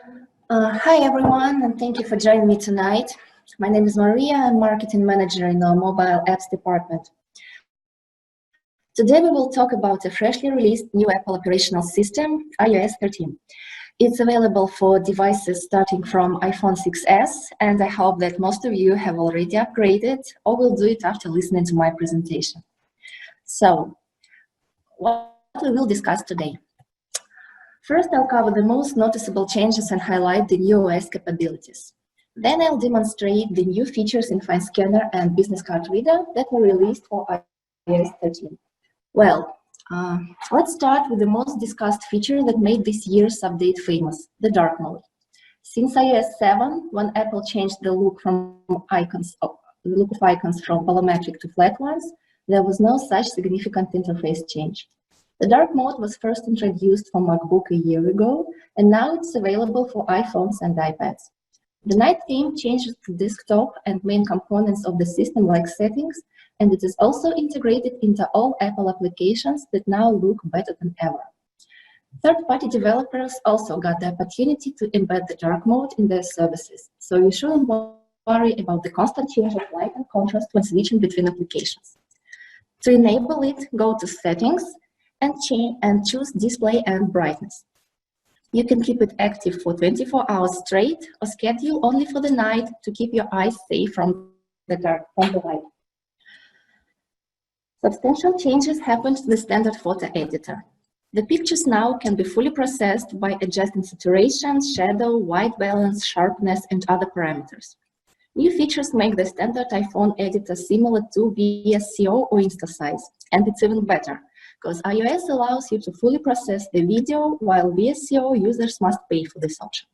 Hi everyone, and thank you for joining me tonight. My name is Maria. I'm marketing manager in our mobile apps department. Today we will talk about a freshly released new Apple operational system, iOS 13. It's available for devices starting from iPhone 6s, and I hope that most of you have already upgraded or will do it after listening to my presentation. So, what we will discuss today. First, I'll cover the most noticeable changes and highlight the new OS capabilities. Then I'll demonstrate the new features in FineScanner and Business Card Reader that were released for iOS 13. Well, let's start with the most discussed feature that made this year's update famous, the dark mode. Since iOS 7, when Apple changed the look of icons from volumetric to flat ones, there was no such significant interface change. The dark mode was first introduced for MacBook a year ago, and now it's available for iPhones and iPads. The night theme changes the desktop and main components of the system like settings, and it is also integrated into all Apple applications that now look better than ever. Third-party developers also got the opportunity to embed the dark mode in their services, so you shouldn't worry about the constant change of light and contrast when switching between applications. To enable it, go to Settings and choose Display and Brightness. You can keep it active for 24 hours straight or schedule only for the night to keep your eyes safe from the light. Substantial changes happened to the standard photo editor. The pictures now can be fully processed by adjusting saturation, shadow, white balance, sharpness, and other parameters. New features make the standard iPhone editor similar to VSCO or InstaSize, and it's even better, because iOS allows you to fully process the video, while VSCO users must pay for this option.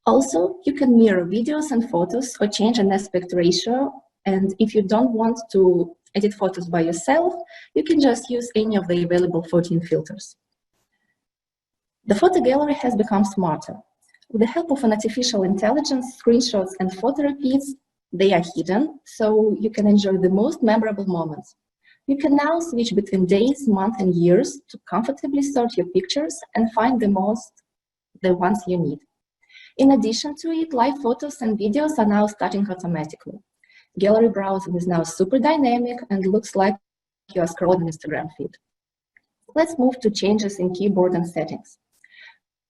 Also, you can mirror videos and photos or change an aspect ratio, and if you don't want to edit photos by yourself, you can just use any of the available 14 filters. The photo gallery has become smarter. With the help of an artificial intelligence, screenshots and photo repeats, they are hidden, so you can enjoy the most memorable moments. You can now switch between days, months, and years to comfortably sort your pictures and find the ones you need. In addition to it, live photos and videos are now starting automatically. Gallery browsing is now super dynamic and looks like you are scrolling Instagram feed. Let's move to changes in keyboard and settings.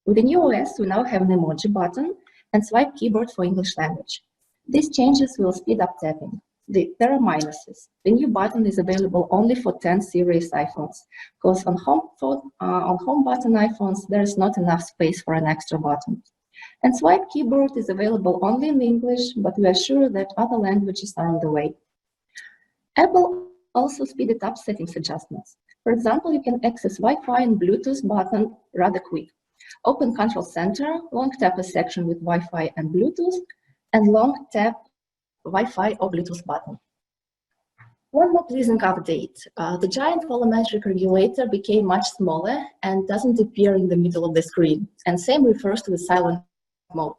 With the new OS, we now have an emoji button and swipe keyboard for English language. These changes will speed up tapping. There are minuses. The new button is available only for 10 series iPhones, because on home button iPhones, there is not enough space for an extra button. And swipe keyboard is available only in English, but we are sure that other languages are on the way. Apple also speeded up settings adjustments. For example, you can access Wi-Fi and Bluetooth button rather quick. Open Control Center, long tap a section with Wi-Fi and Bluetooth, and long tap Wi-Fi or Bluetooth button. One more pleasing update. The giant volumetric regulator became much smaller and doesn't appear in the middle of the screen, and same refers to the silent mode.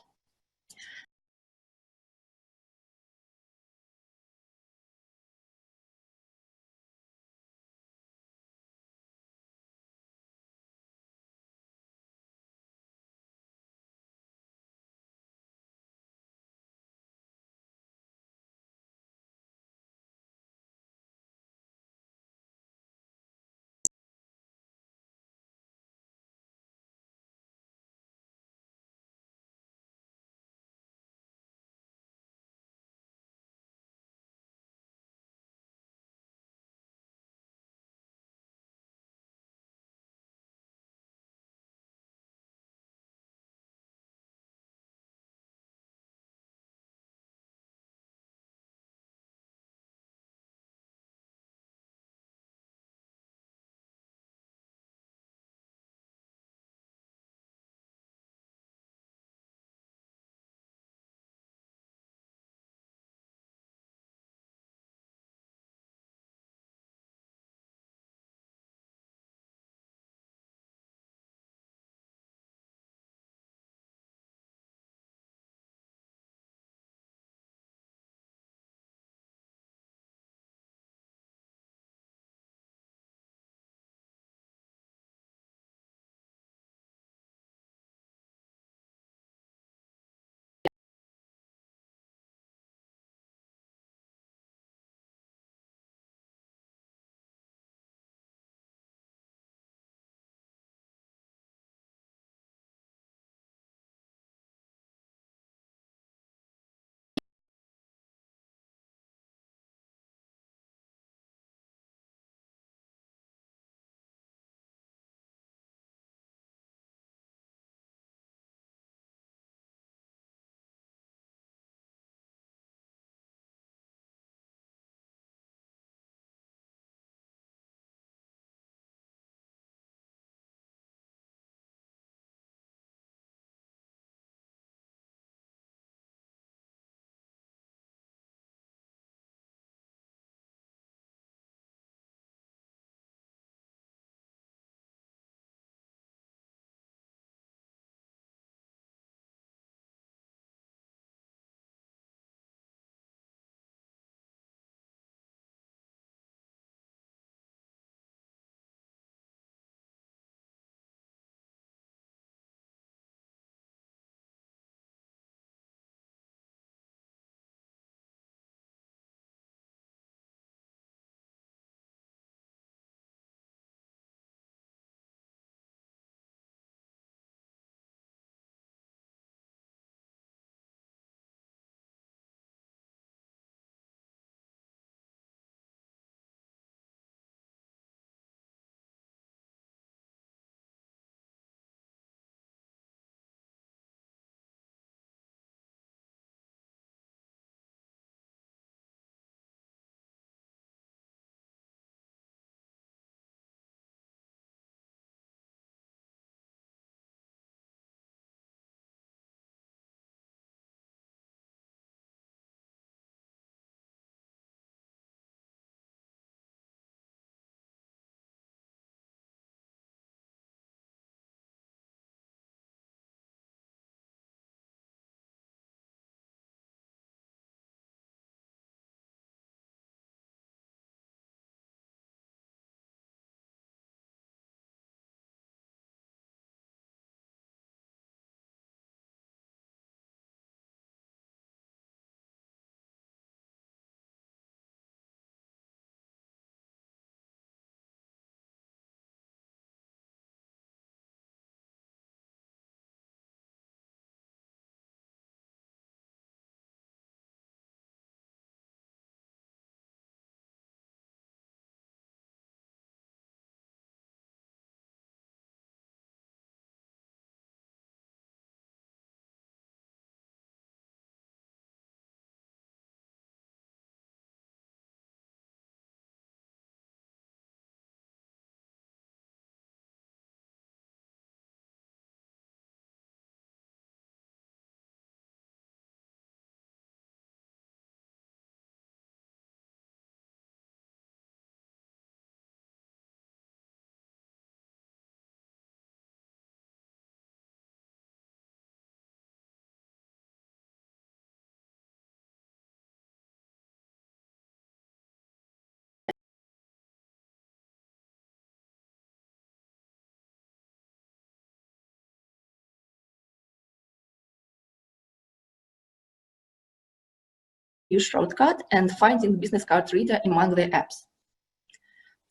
use shortcut and finding business card reader among the apps.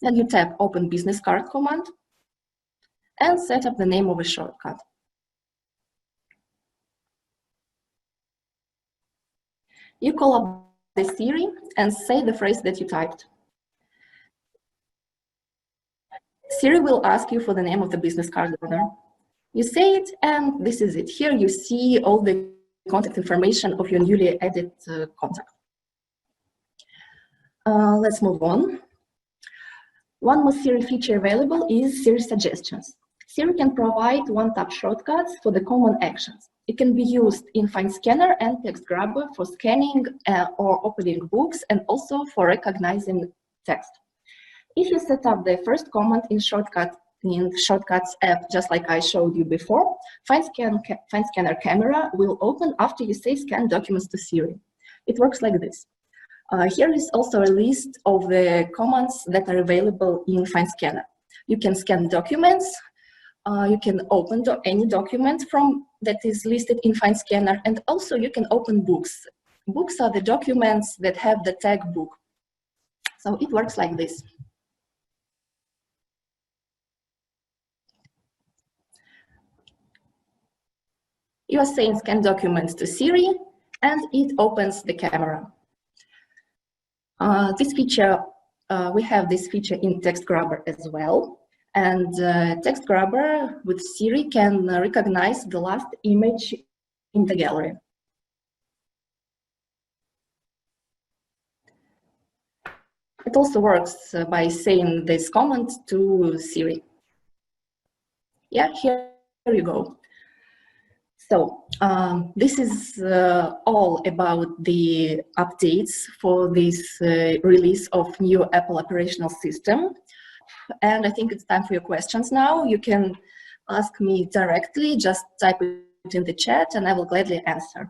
Then you tap Open Business Card command and set up the name of a shortcut. You call up the Siri and say the phrase that you typed. Siri will ask you for the name of the business card owner. You say it, and this is it. Here you see all the contact information of your newly added contact. Let's move on. One more Siri feature available is Siri Suggestions. Siri can provide one-tap shortcuts for the common actions. It can be used in FineScanner and Text Grabber for scanning or opening books, and also for recognizing text. If you set up the first command in Shortcuts app, just like I showed you before, FineScanner camera will open after you say scan documents to Siri. It works like this. Here is also a list of the commands that are available in FineScanner. You can scan documents, you can open any document that is listed in FineScanner, and also you can open books. Books are the documents that have the tag book. So it works like this. You are saying scan documents to Siri, and it opens the camera. This feature, we have this feature in Text Grabber as well. And Text Grabber with Siri can recognize the last image in the gallery. It also works by saying this command to Siri. Yeah, here you go. So this is all about the updates for this release of new Apple operational system. And I think it's time for your questions now. You can ask me directly, just type it in the chat and I will gladly answer.